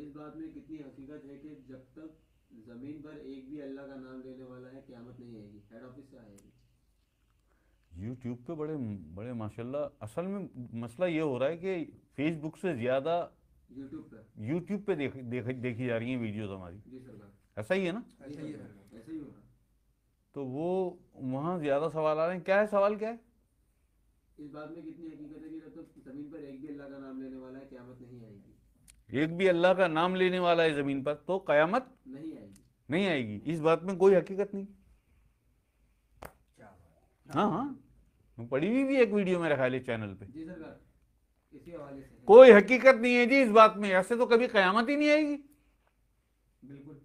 इस बात में कितनी हकीकत है कि जब तक जमीन पर एक भी अल्लाह का नाम लेने वाला है क़यामत नहीं आएगी, हेड ऑफिस से आएगी। यूट्यूब पे बड़े बड़े माशाल्लाह। असल में मसला ये हो रहा है कि फेसबुक से ज़्यादा यूट्यूब पर। यूट्यूब पे देखी जा रही हैं वीडियोस हमारी। जी सरकार। ऐसा ही है ना? ऐसा ही है, ऐसा ही होगा। तो वो वहाँ ज़्यादा सवाल आ रहे हैं। क्या है सवाल, क्या है? इस बात में कितनी हकीकत है कि जब तक जमीन पर एक भी अल्लाह का नाम लेने वाला है क़यामत नहीं आएगी। एक भी अल्लाह का नाम लेने वाला है ज़मीन पर तो क़यामत नहीं आएगी। नहीं आएगी। इस बात में कोई हकीकत नहीं। हाँ हाँ, पड़ी हुई भी एक वीडियो मेरे ख्याल है चैनल पे। जी सरकार, इसी हवाले से है। कोई हकीकत नहीं है जी इस बात में। ऐसे तो कभी क़यामत ही नहीं आएगी। बिल्कुल।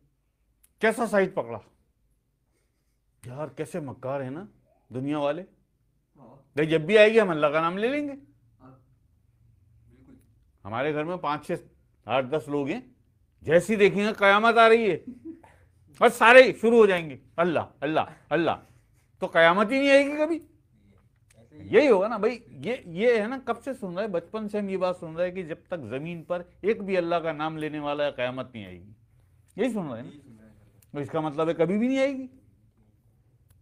कैसा साइड पकड़ा यार, कैसे मक्कार है ना दुनिया वाले। हाँ। नहीं, जब भी आएगी हम अल्लाह का नाम ले लेंगे। हाँ, बिल्कुल। हमारे घर में 5 6 8 10 लोग हैं, जैसी देखेंगे कयामत आ रही है और सारे शुरू हो जाएंगे अल्लाह अल्लाह अल्लाह, तो कयामत ही नहीं आएगी कभी। यही होगा ना भाई। ये है ना, कब से सुन रहे हैं, बचपन से हम ये बात सुन रहे हैं कि जब तक जमीन पर एक भी अल्लाह का नाम लेने वाला है कयामत नहीं आएगी। यही सुन रहे हैं ना। तो इसका मतलब है कभी भी नहीं आएगी।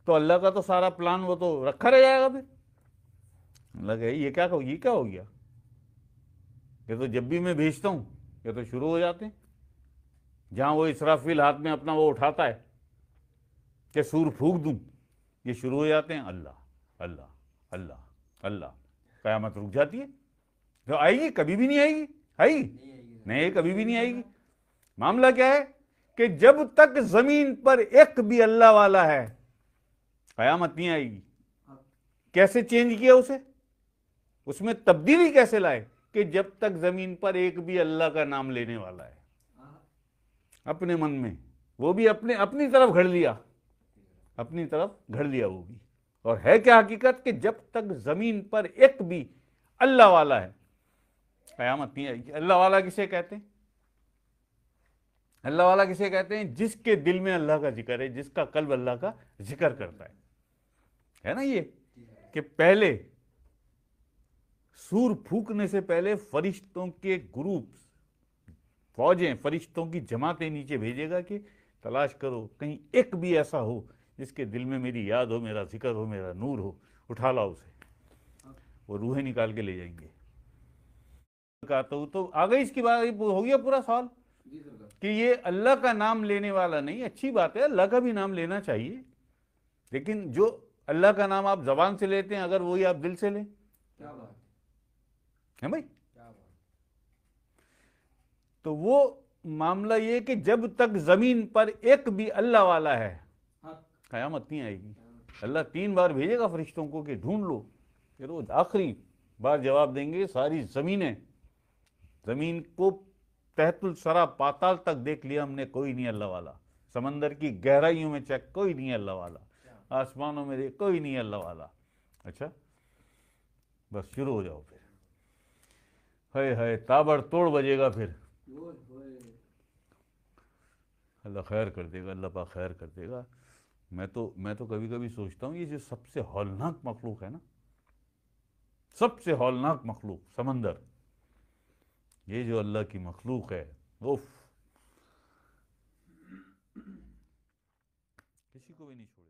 तो अल्लाह का तो सारा प्लान वो तो रखा रह जाएगा फिर। लगे ये क्या हो गया। ये तो जब भी मैं भेजता हूं ये तो शुरू हो जाते हैं। जहां वो इसराफिल हाथ में अपना वो उठाता है कि सूर फूंक दूं, ये शुरू हो जाते हैं अल्लाह अल्लाह अल्लाह अल्लाह। कयामत रुक जाती है। तो आएगी कभी भी नहीं आएगी। आएगी नहीं, कभी भी नहीं आएगी। मामला क्या है कि जब तक जमीन पर एक भी अल्लाह वाला है कयामत नहीं आएगी। कैसे चेंज किया उसे, उसमें तब्दीली कैसे लाए कि जब तक जमीन पर एक भी अल्लाह का नाम लेने वाला है अपने मन में, वो भी अपने अपनी तरफ घड़ लिया, अपनी तरफ घड़ लिया वो भी। और है क्या हकीकत कि जब तक जमीन पर एक भी अल्लाह वाला है कयामत नहीं आएगी। अल्लाह वाला किसे कहते हैं? अल्लाह वाला किसे कहते हैं? जिसके दिल में अल्लाह का जिक्र है, जिसका कल्ब अल्लाह का जिक्र करता है ना। ये कि पहले सूर फूकने से पहले फरिश्तों के ग्रुप, फौजें, फरिश्तों की जमातें नीचे भेजेगा कि तलाश करो कहीं एक भी ऐसा हो जिसके दिल में मेरी याद हो, मेरा जिक्र हो, मेरा नूर हो, उठा लाओ उसे। वो रूहें निकाल के ले जाएंगे। कहा तो आ गई इसकी बात, हो गया पूरा सवाल कि ये अल्लाह का नाम लेने वाला नहीं। अच्छी बात है, अल्लाह का भी नाम लेना चाहिए, लेकिन जो अल्लाह का नाम आप जबान से लेते हैं अगर वही आप दिल से लें, क्या बात है भाई। क्या बात। तो वो मामला ये कि जब तक जमीन पर एक भी अल्लाह वाला है कयामत नहीं आएगी। अल्लाह 3 बार भेजेगा फरिश्तों को कि ढूंढ लो, फिर वो आखिरी बार जवाब देंगे। सारी जमीन को तहतुल सरा पाताल तक देख लिया हमने, कोई नहीं अल्लाह वाला। समंदर की गहराइयों में चेक, कोई नहीं अल्लाह वाला। आसमानों में देख, कोई नहीं अल्लाह वाला। अच्छा, बस शुरू हो जाओ फिर। हाय हाय, ताबड़तोड़ बजेगा फिर। अल्लाह खैर कर देगा, अल्लाह पाक खैर कर देगा। मैं तो कभी कभी सोचता हूँ ये जो सबसे हौलनाक मखलूक है ना, सबसे हौलनाक मखलूक समंदर, ये जो अल्लाह की मखलूक है, उफ, किसी को भी नहीं छोड़